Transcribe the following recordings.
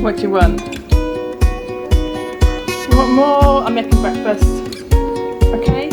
What do you want? You want more? I'm making breakfast. Okay?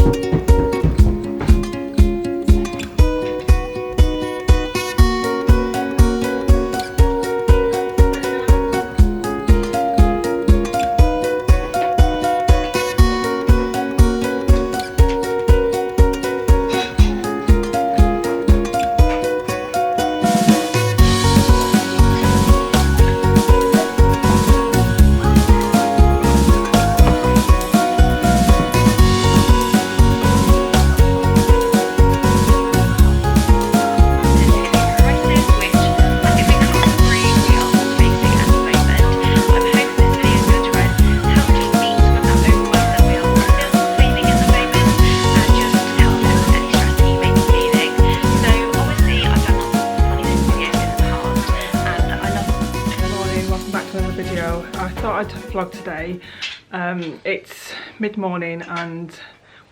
I'd vlog today. It's mid-morning and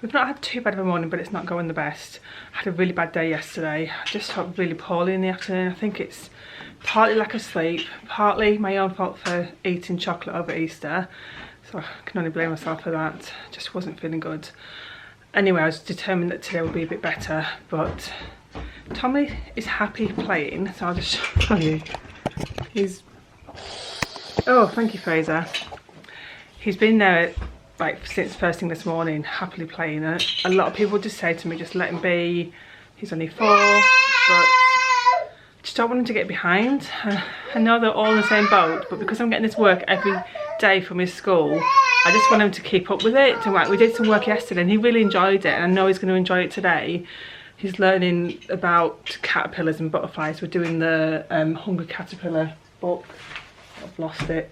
we've not had too bad of a morning, but it's not going the best. I had a really bad day yesterday. I just felt really poorly in the afternoon. I think it's partly lack of sleep, partly my own fault for eating chocolate over Easter, so I can only blame myself for that. Just wasn't feeling good. Anyway, I was determined that today would be a bit better, but Tommy is happy playing, so I'll just show you. Oh, thank you, Fraser. He's been there like since first thing this morning, happily playing. A lot of people just say to me, just let him be. He's only 4, but just don't want him to get behind. I know they're all in the same boat, but because I'm getting this work every day from his school, I just want him to keep up with it. And like, we did some work yesterday and he really enjoyed it, and I know he's going to enjoy it today. He's learning about caterpillars and butterflies. We're doing the Hungry Caterpillar book. I've lost it.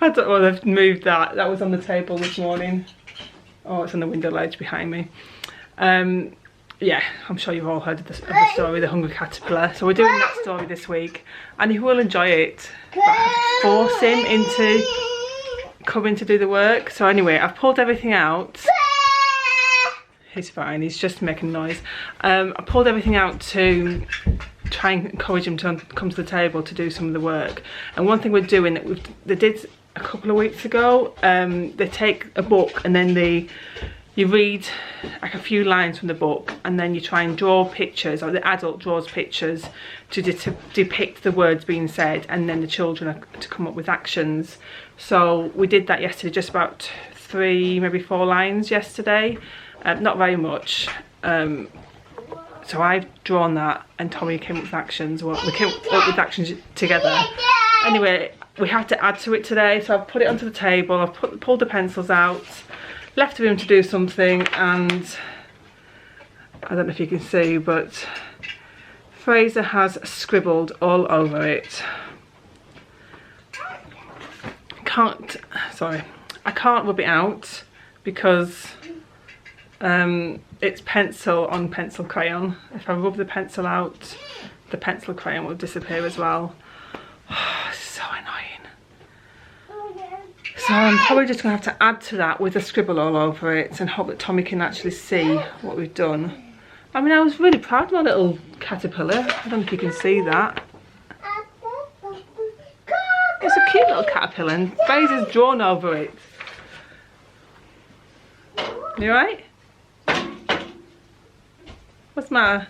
I don't know, they've moved that. That was on the table this morning. Oh, it's on the window ledge behind me. Yeah, I'm sure you've all heard of the story, the Hungry Caterpillar. So we're doing that story this week, and he will enjoy it. But I have to force him into coming to do the work. So anyway, I've pulled everything out. He's fine, he's just making noise. I pulled everything out to try and encourage him to come to the table to do some of the work. And one thing we're doing that they did a couple of weeks ago, they take a book and then you read like a few lines from the book, and then you try and draw pictures, or the adult draws pictures to depict the words being said, and then the children are to come up with actions. So we did that yesterday, just about 3, maybe 4 lines yesterday. Not very much. So I've drawn that and Tommy came up with actions. Well, we came up with actions together. Anyway, we had to add to it today, so I've put it onto the table, I've pulled the pencils out, left room to do something, and I don't know if you can see, but Fraser has scribbled all over it. I can't rub it out because it's pencil on pencil crayon. If I rub the pencil out, the pencil crayon will disappear as well. It's so annoying. So I'm probably just going to have to add to that with a scribble all over it and hope that Tommy can actually see what we've done. I mean, I was really proud of my little caterpillar. I don't know if you can see that. It's a cute little caterpillar and Fraser's drawn over it. You alright? What's the matter?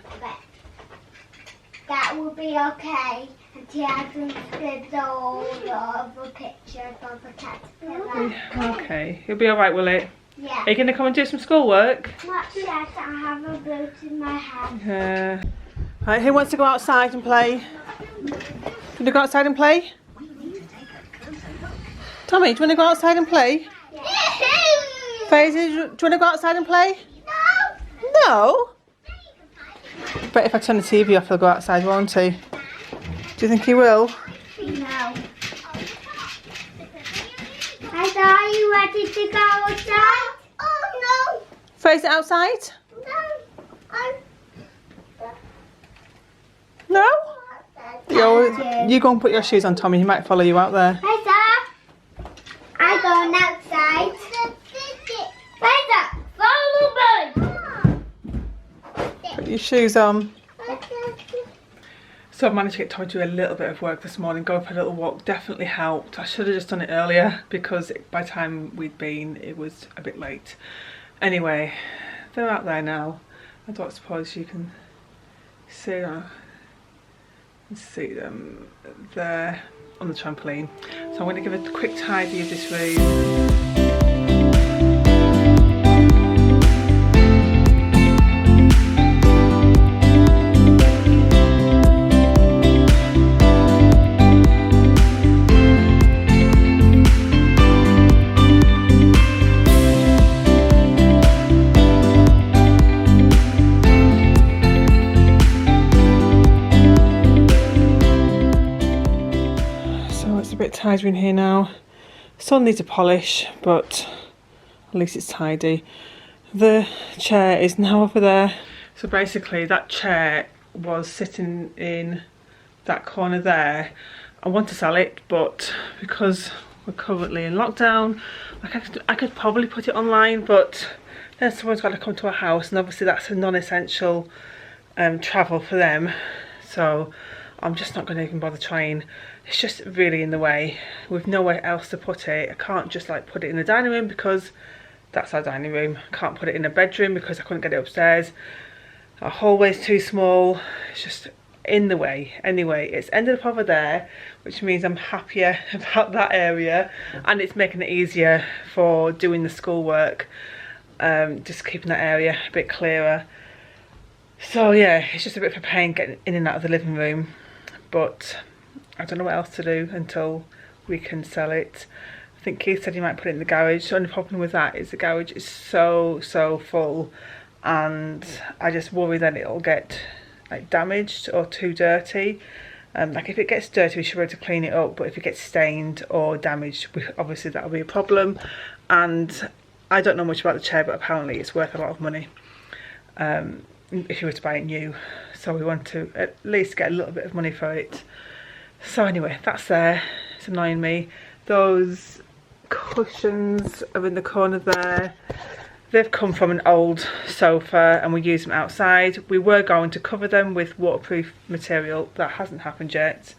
That will be okay until I can scribble all over pictures of the caterpillar. Okay, you'll be alright, will it? Yeah. Are you going to come and do some schoolwork? Not yet, I have a boot in my hand. Right, who wants to go outside and play? Do you want to go outside and play? Tommy, do you want to go outside and play? Yeah. Fraser, do you want to go outside and play? No. No? But if I turn the TV off, he'll go outside, won't he? Do you think he will? No. Are you ready to go outside? Oh no. Fraser, outside? No. No? You go and put your shoes on, Tommy. He might follow you out there. I'm going outside. Fraser, follow me. Put your shoes on. So I've managed to get Tommy to do a little bit of work this morning. Going for a little walk definitely helped. I should have just done it earlier because by the time we'd been, it was a bit late. Anyway, they're out there now. I don't suppose you can see them there on the trampoline. So I'm going to give a quick tidy of this room. Tidier in here now. Still needs a polish, but at least it's tidy. The chair is now over there. So basically that chair was sitting in that corner there. I want to sell it, but because we're currently in lockdown, I could probably put it online, but then someone's got to come to our house, and obviously that's a non-essential travel for them. So I'm just not going to even bother trying. It's just really in the way with nowhere else to put it. I can't just like put it in the dining room because that's our dining room. I can't put it in a bedroom because I couldn't get it upstairs. Our hallway's too small. It's just in the way. Anyway, it's ended up over there, which means I'm happier about that area, and it's making it easier for doing the schoolwork. Just keeping that area a bit clearer. So yeah, it's just a bit of a pain getting in and out of the living room, but I don't know what else to do until we can sell it. I think Keith said he might put it in the garage. The only problem with that is the garage is so full, and I just worry that it'll get like damaged or too dirty. Like if it gets dirty, we should be able to clean it up, but if it gets stained or damaged, obviously that'll be a problem. And I don't know much about the chair, but apparently it's worth a lot of money if you were to buy it new. So we want to at least get a little bit of money for it. So anyway, that's there. It's annoying me. Those cushions are in the corner there. They've come from an old sofa and we use them outside. We were going to cover them with waterproof material. That hasn't happened yet.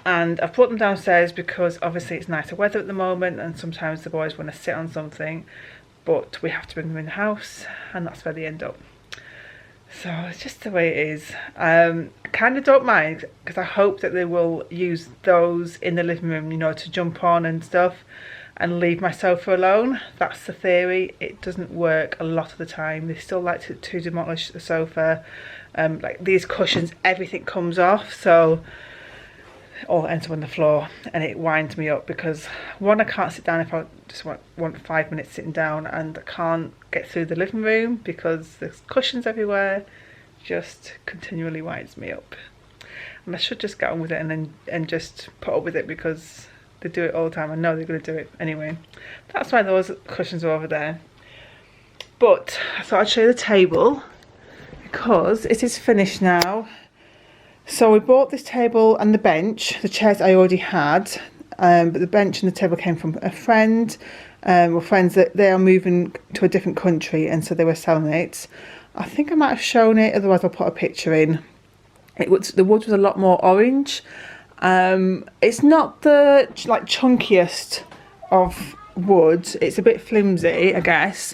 And I've brought them downstairs because obviously it's nicer weather at the moment and sometimes the boys want to sit on something, but we have to bring them in the house, and that's where they end up. So it's just the way it is. I kind of don't mind because I hope that they will use those in the living room, you know, to jump on and stuff, and leave my sofa alone. That's the theory. It doesn't work a lot of the time. They still like to demolish the sofa. Like these cushions, everything comes off, so all ends up on the floor, and it winds me up because one, I can't sit down if I just want 5 minutes sitting down, and I can't get through the living room because there's cushions everywhere. Just continually winds me up, and I should just get on with it and just put up with it because they do it all the time. I know they're going to do it anyway. That's why those cushions are over there. But I thought I'd show you the table because it is finished now. So we bought this table and the bench. The chairs I already had, but the bench and the table came from a friend. We're friends that they are moving to a different country, and so they were selling it. I think I might have shown it, otherwise I'll put a picture in. The wood was a lot more orange. It's not the like chunkiest of wood. It's a bit flimsy, I guess,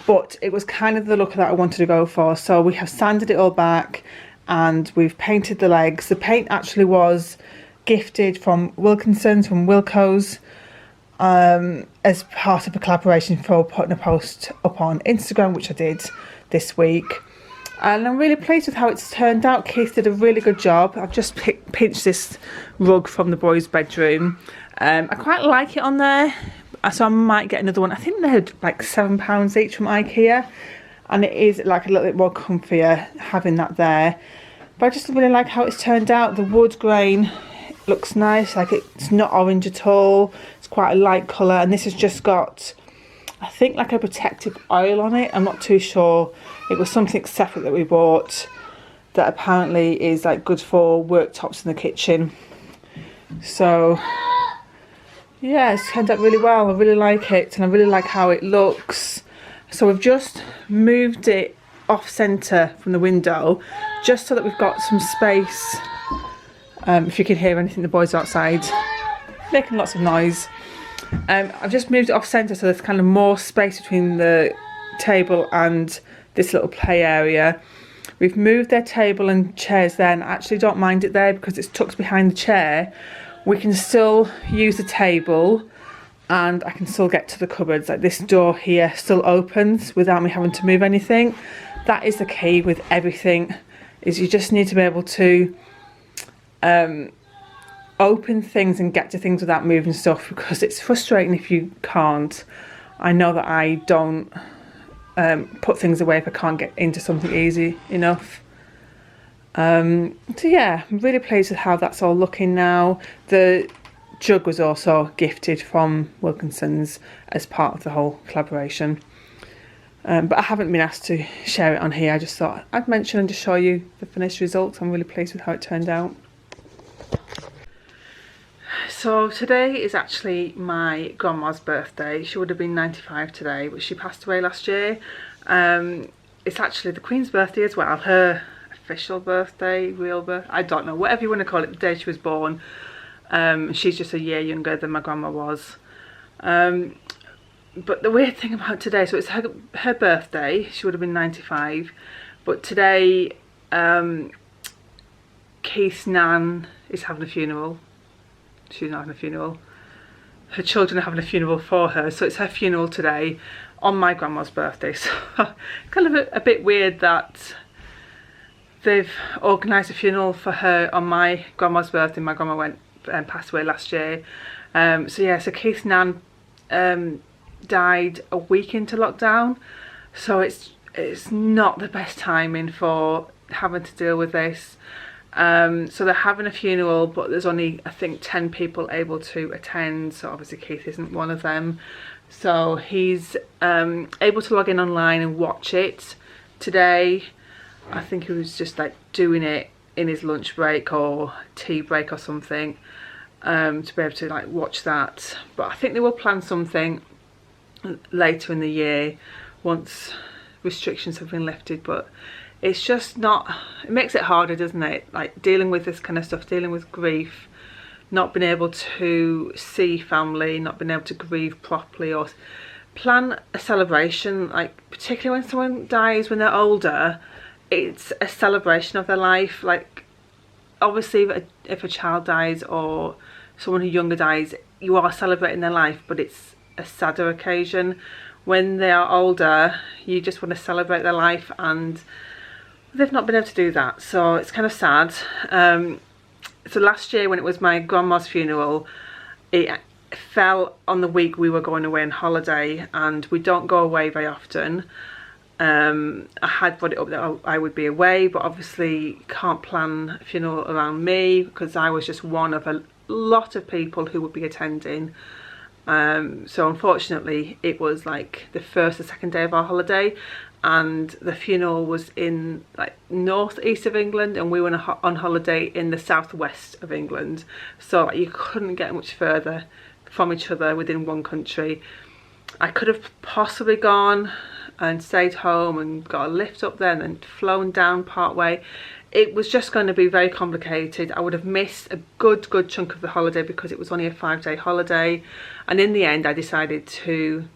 but it was kind of the look that I wanted to go for. So we have sanded it all back, and we've painted the legs. The paint actually was gifted from Wilkinson's, from Wilco's, as part of a collaboration for putting a post up on Instagram, which I did this week. And I'm really pleased with how it's turned out. Keith did a really good job. I've just pinched this rug from the boys' bedroom. I quite like it on there, so I might get another one. I think they're like £7 each from IKEA, and it is like a little bit more comfier having that there. But I just really like how it's turned out. The wood grain looks nice, like it's not orange at all. It's quite a light colour, and this has just got, I think, like a protective oil on it. I'm not too sure. It was something separate that we bought that apparently is like good for worktops in the kitchen. So yeah, it's turned out really well. I really like it, and I really like how it looks. So we've just moved it off centre from the window just so that we've got some space If you can hear anything, the boys are outside making lots of noise. I've just moved it off centre, so there's kind of more space between the table and this little play area. We've moved their table and chairs there, and I actually don't mind it there because it's tucked behind the chair. We can still use the table and I can still get to the cupboards. Like, this door here still opens without me having to move anything. That is the key with everything, is you just need to be able to open things and get to things without moving stuff, because it's frustrating if you can't. I know that I don't put things away if I can't get into something easy enough. So yeah, I'm really pleased with how that's all looking now. The jug was also gifted from Wilkinson's as part of the whole collaboration. But I haven't been asked to share it on here. I just thought I'd mention and just show you the finished results. I'm really pleased with how it turned out. So today is actually my grandma's birthday. She would have been 95 today, but she passed away last year. It's actually the Queen's birthday as well. Her official birthday, real birthday, I don't know, whatever you want to call it, the day she was born. She's just a year younger than my grandma was. But the weird thing about today, so it's her birthday, she would have been 95, but today Keith's nan is having a funeral. She's not having a funeral. Her children are having a funeral for her, so it's her funeral today on my grandma's birthday. So kind of a bit weird that they've organised a funeral for her on my grandma's birthday. My grandma went and passed away last year. So yeah, so Keith's nan died a week into lockdown, so it's not the best timing for having to deal with this. So they're having a funeral, but there's only, I think, 10 people able to attend, so obviously Keith isn't one of them. So he's able to log in online and watch it today. I think he was just like doing it in his lunch break or tea break or something, to be able to like watch that. But I think they will plan something later in the year once restrictions have been lifted. But it's just not, it makes it harder, doesn't it, like dealing with this kind of stuff, dealing with grief, not being able to see family, not being able to grieve properly or plan a celebration. Like, particularly when someone dies when they're older, it's a celebration of their life. Like, obviously if a child dies or someone who younger dies, you are celebrating their life, but it's a sadder occasion. When they are older, you just want to celebrate their life, and they've not been able to do that, so it's kind of sad. So last year when it was my grandma's funeral, it fell on the week we were going away on holiday, and we don't go away very often. I had brought it up that I would be away, but obviously can't plan a funeral around me because I was just one of a lot of people who would be attending. So unfortunately it was like the first or second day of our holiday, and the funeral was in like northeast of England and we were on holiday in the southwest of England, so like, you couldn't get much further from each other within one country. I could have possibly gone and stayed home and got a lift up there and then flown down part way. It was just going to be very complicated. I would have missed a good chunk of the holiday because it was only a 5-day holiday, and in the end I decided to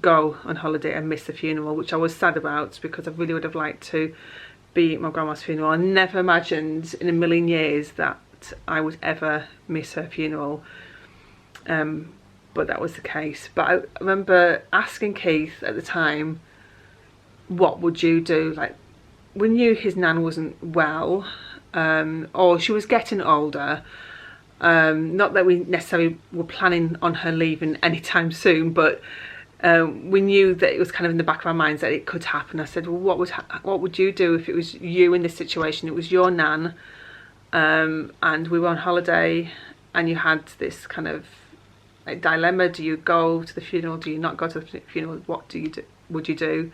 go on holiday and miss the funeral, which I was sad about because I really would have liked to be at my grandma's funeral. I never imagined in a million years that I would ever miss her funeral, but that was the case. But I remember asking Keith at the time, what would you do? Like, we knew his nan wasn't well, or she was getting older. Not that we necessarily were planning on her leaving anytime soon, but we knew that it was kind of in the back of our minds that it could happen. I said, well, what would you do if it was you in this situation? It was your nan, and we were on holiday, and you had this kind of like dilemma: do you go to the funeral? Do you not go to the funeral? What do you do? Would you do?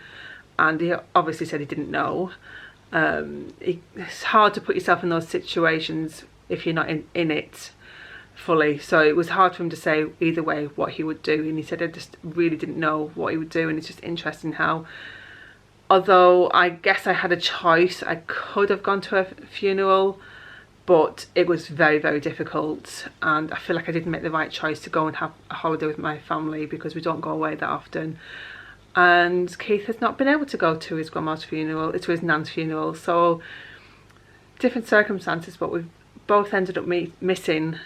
And he obviously said he didn't know. It's hard to put yourself in those situations if you're not in it fully, so it was hard for him to say either way what he would do, and he said I just really didn't know what he would do. And it's just interesting how, although I guess I had a choice, I could have gone to a funeral, but it was very, very difficult, and I feel like I didn't make the right choice to go and have a holiday with my family, because we don't go away that often. And Keith has not been able to go to his grandma's funeral, to his nan's funeral, so different circumstances, but we've both ended up missing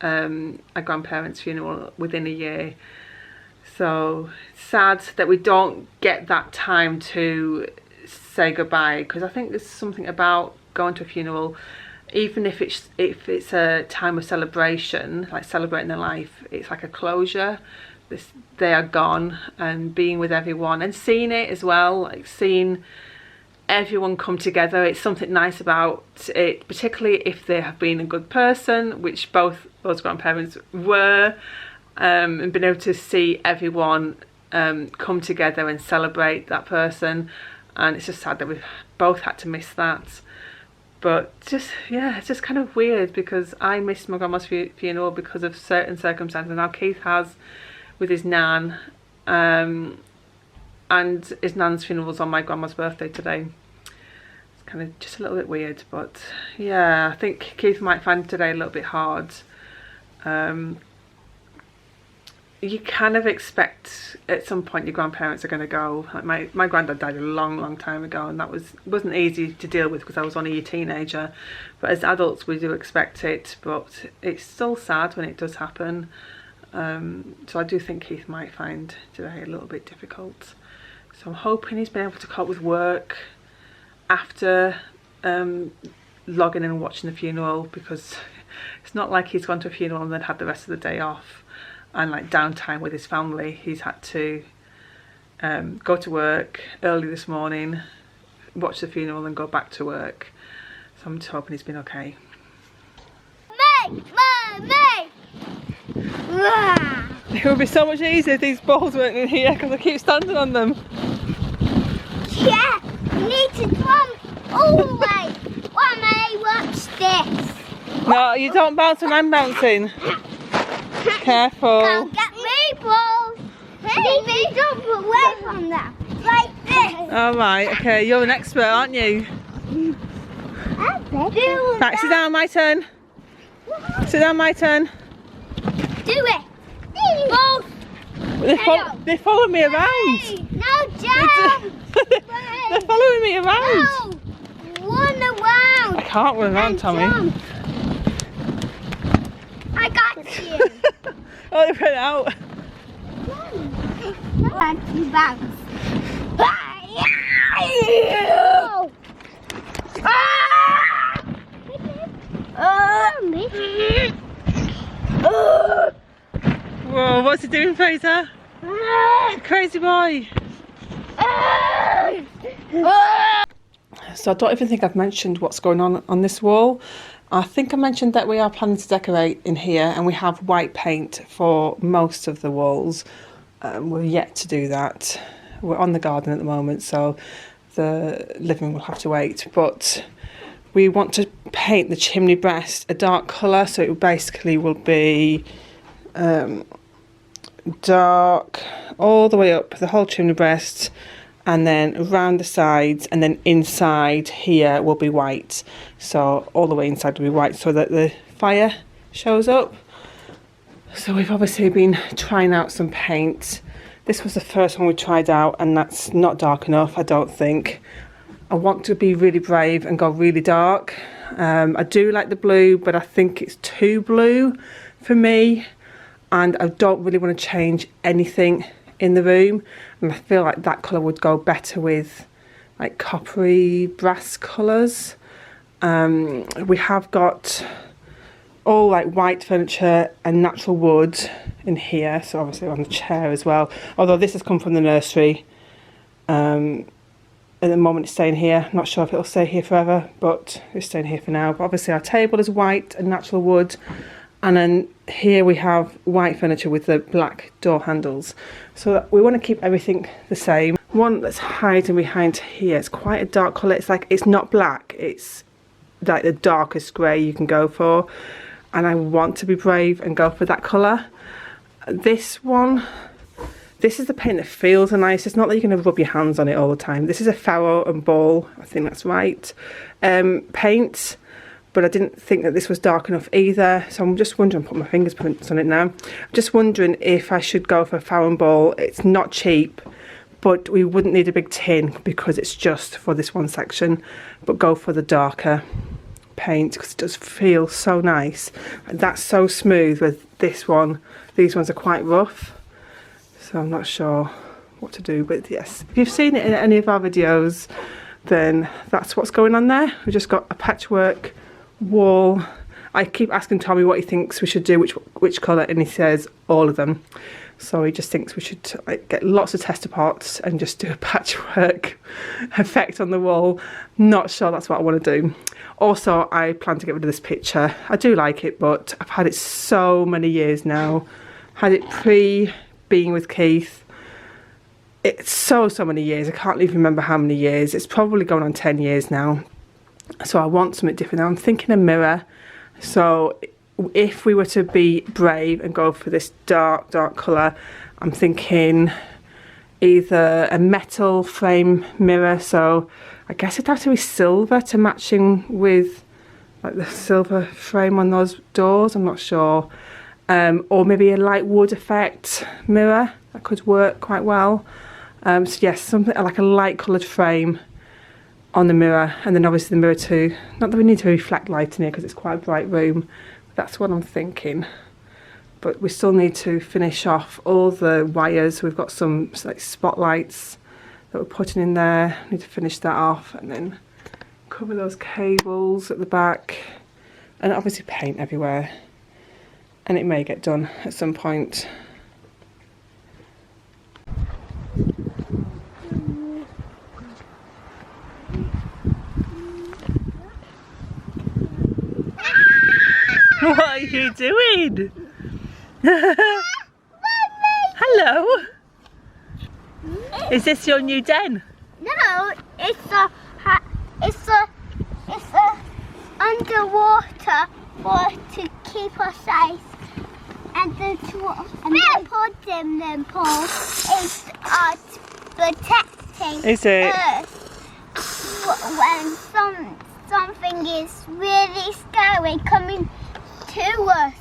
a grandparent's funeral within a year. So it's sad that we don't get that time to say goodbye, because I think there's something about going to a funeral, even if it's a time of celebration, like celebrating their life, it's like a closure. They are gone, and being with everyone and seeing it as well, like seeing everyone come together, it's something nice about it, particularly if they have been a good person, which both those grandparents were, and being able to see everyone come together and celebrate that person. And it's just sad that we've both had to miss that. But just, yeah, it's just kind of weird, because I missed my grandma's funeral because of certain circumstances. Now Keith has with his nan, and his nan's funeral was on my grandma's birthday today. It's kind of just a little bit weird, but yeah, I think Keith might find today a little bit hard. You kind of expect at some point your grandparents are going to go. Like my granddad died a long time ago, and that wasn't easy to deal with because I was only a teenager. But as adults we do expect it, but it's still sad when it does happen. So I do think Keith might find today a little bit difficult. So I'm hoping he's been able to cope with work after logging in and watching the funeral, because it's not like he's gone to a funeral and then had the rest of the day off and like downtime with his family. He's had to go to work early this morning, watch the funeral and go back to work. So I'm just hoping he's been okay. It would be so much easier if these balls weren't in here, because I keep standing on them. Yeah, you need to jump. Oh wait, watch this. No, you don't bounce when I'm bouncing. Careful. Can't get me, balls. You need to jump away from them, like this. Alright, okay, you're an expert, aren't you? Right, sit down, my turn. Sit down, my turn. Do it. Balls. They follow me around. No, jump. They're following me around. No, run around. I can't run around, Tommy. Jump. I got you. Oh, they went out. You bounce. Whoa, what's he doing, Fraser? Crazy boy. So I don't even think I've mentioned what's going on this wall. I think I mentioned that we are planning to decorate in here, and we have white paint for most of the walls. We're yet to do that. We're on the garden at the moment, so the living room will have to wait. But we want to paint the chimney breast a dark colour, so it basically will be dark all the way up the whole chimney breast, and then around the sides, and then inside here will be white. So all the way inside will be white, so that the fire shows up. So we've obviously been trying out some paint. This was the first one we tried out, and that's not dark enough, I don't think. I want to be really brave and go really dark. I do like the blue, but I think it's too blue for me, and I don't really want to change anything in the room, and I feel like that colour would go better with like coppery brass colours. We have got all like white furniture and natural wood in here, so obviously on the chair as well, although this has come from the nursery. At the moment it's staying here. Not sure if it'll stay here forever, but it's staying here for now. But obviously our table is white and natural wood, and then here we have white furniture with the black door handles. So we want to keep everything the same. One that's hiding behind here, it's quite a dark colour. It's like, it's not black, it's like the darkest grey you can go for, and I want to be brave and go for that colour. This one, this is the paint that feels nice. It's not that you're going to rub your hands on it all the time. This is a Farrow and Ball, I think that's right, paint, but I didn't think that this was dark enough either. So I'm just wondering, put my fingerprints on it now. I'm just wondering if I should go for a Farrow ball. It's not cheap, but we wouldn't need a big tin because it's just for this one section, but go for the darker paint because it does feel so nice. And that's so smooth with this one. These ones are quite rough, so I'm not sure what to do, but yes, if you've seen it in any of our videos, then that's what's going on there. We've just got a patchwork wall. I keep asking Tommy what he thinks we should do, which colour, and he says all of them. So he just thinks we should like get lots of tester pots and just do a patchwork effect on the wall. Not sure that's what I want to do. Also, I plan to get rid of this picture. I do like it, but I've had it so many years now. Had it pre being with Keith. It's so many years. I can't even remember how many years. It's probably going on 10 years now. So I want something different now. I'm thinking a mirror. So if we were to be brave and go for this dark colour, I'm thinking either a metal frame mirror. So I guess it'd have to be silver to matching with like the silver frame on those doors. I'm not sure. Or maybe a light wood effect mirror. That could work quite well. So yes, something like a light coloured frame on the mirror, and then obviously the mirror too. Not that we need to reflect light in here because it's quite a bright room. That's what I'm thinking. But we still need to finish off all the wires. We've got some like spotlights that we're putting in there. Need to finish that off and then cover those cables at the back, and obviously paint everywhere. And it may get done at some point. What are you doing? Hello? Is this your new den? No, it's a underwater to keep us safe. And the pudding pool is protecting Is it? us when something is really scary coming to us.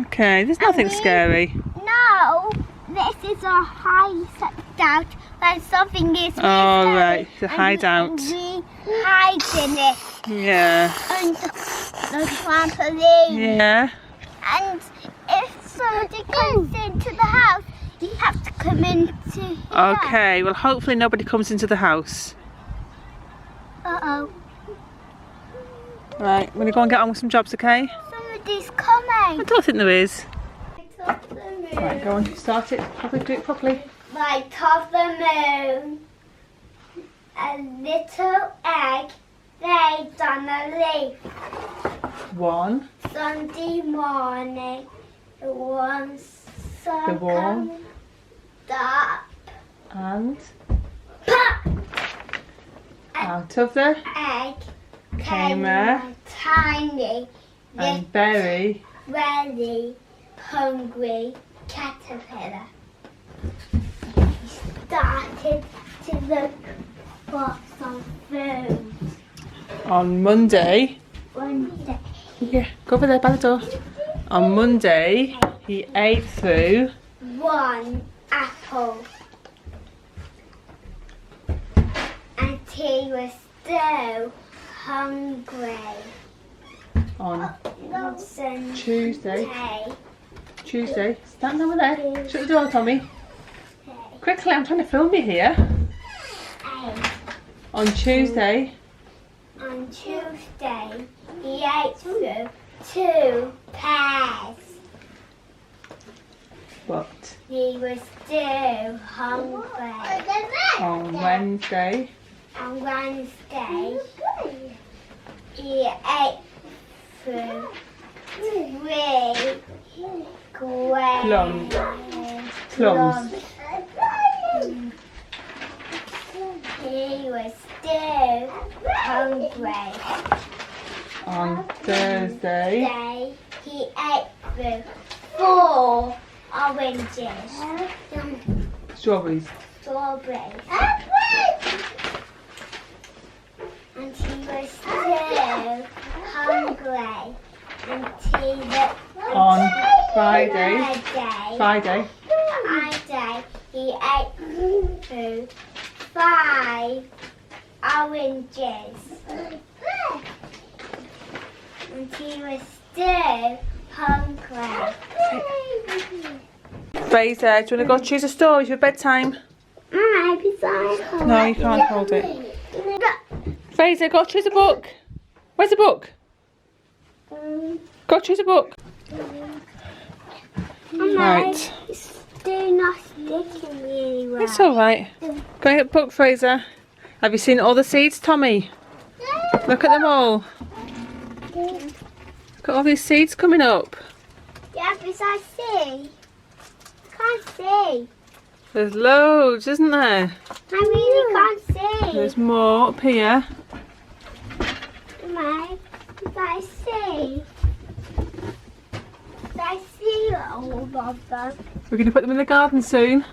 Okay, there's nothing scary. No, this is a hideout when something is really Oh, scary. right, it's a hideout. And we hide in it Yeah. under the trampoline. Yeah. And if somebody comes into the house, you have to come into here. Okay, well hopefully nobody comes into the house. Uh-oh. Right, we're going to go and get on with some jobs, okay? Somebody's I coming. don't think there is. Light of the moon. Right, go on, start it. Probably do it properly. Light of the moon. A little egg laid on a leaf. 1. Sunday morning, the warm sun The warm. comes up. And Pop! out of the Egg came a a tiny, and very really hungry caterpillar. He started to look for some food. on Monday. One day, Yeah, go over there by the door. On Monday, he ate through one apple. And he was so hungry. on Sunday. Tuesday. Stand over there. Shut the door, Tommy. Quickly, I'm trying to film you here. On Tuesday. On Tuesday, he ate through 2 pears. What? He was still hungry. On Wednesday. On Wednesday, he ate through 3 Plums. plums. He was still hungry. On Thursday. Today, he ate through 4 oranges. Strawberries. Strawberries. And he was still hungry until the On Friday, Friday, he ate through 5 oranges. And he was still hungry. Fraser, do you want to go choose a story for bedtime? No, you can't hold it. Fraser, go choose a book. Where's the book? Go choose a book. Right. It's still not sticking really well. It's alright. Go and get a book, Fraser. Have you seen all the seeds, Tommy? Look at them all. Look at all these seeds coming up. Yeah, because I see. I can't see. There's loads, isn't there? I really can't see. There's more up here. I see. I see all of them. We're going to put them in the garden soon.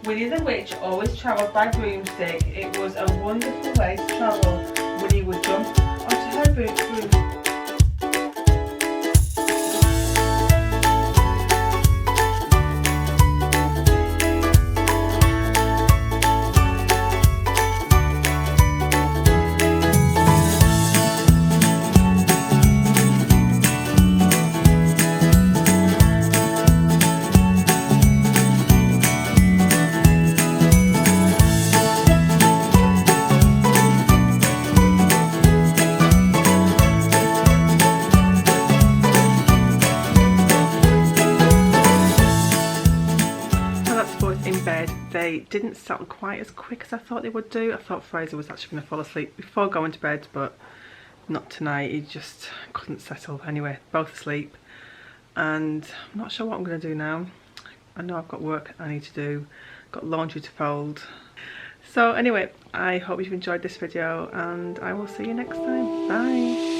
Winnie the Witch always travelled by broomstick. It was a wonderful way to travel. Winnie would jump onto her broom. In bed, they didn't settle quite as quick as I thought they would do. I thought Fraser was actually going to fall asleep before going to bed, but not tonight. He just couldn't settle. Anyway, both asleep, and I'm not sure what I'm going to do now. I know I've got work I need to do, got laundry to fold. So anyway, I hope you've enjoyed this video, and I will see you next time. Bye.